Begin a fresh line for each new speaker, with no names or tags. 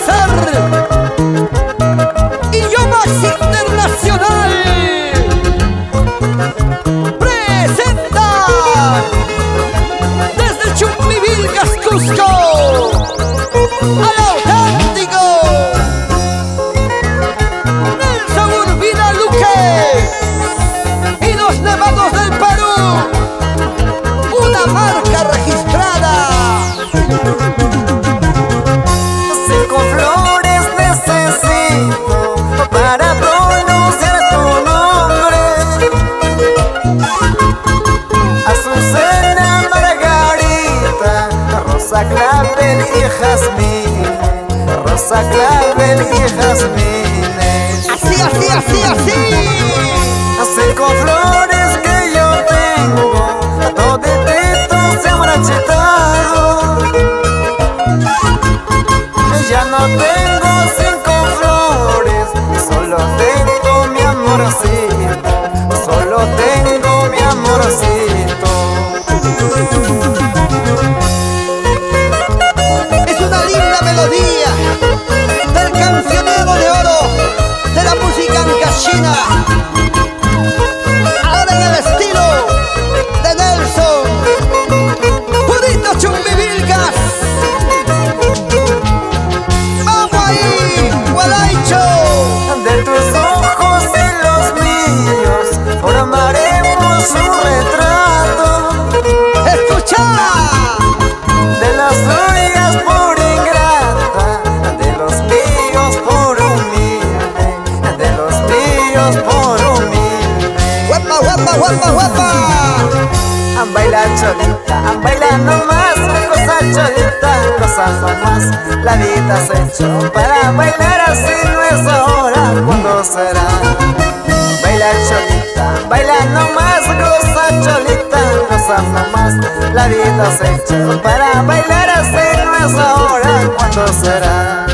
Salazar y Yo Max Internacional presenta desde Chumbivilcas, Cusco, al auténtico Nelson Urbina Luque y los Nevados del Perú, una marca registrada.
Cinco flores necesito para pronunciar tu nombre: Azucena, Margarita, Rosa, Clavel y Jazmín. Rosa, Clavel y Jazmín.
Así.
Cinco flores que yo tengo, todititos se han marchitado. Ya no tengo cinco flores, solo tengo mi amorcito, solo tengo mi amorcito.
Es una linda melodía del cancionero de oro de la música ancashina, ahora en el estilo de Nelson Purito Chumbivilcas. ¡Vamos ahí, Gualaicho!
De tus ojos y los míos formaremos un retrato.
¡Escucha!
De las tuyas por ingrata, de los míos por humilde, de los míos por humilde.
¡Guapa!
Baila cholita, baila nomás, cosa cholita, cosa nomás. La vida se echó para bailar así, no es ahora, ¿cuándo será? Baila cholita, baila nomás, cosa cholita, cosa nomás. La vida se echó para bailar así, no es ahora, ¿cuándo será?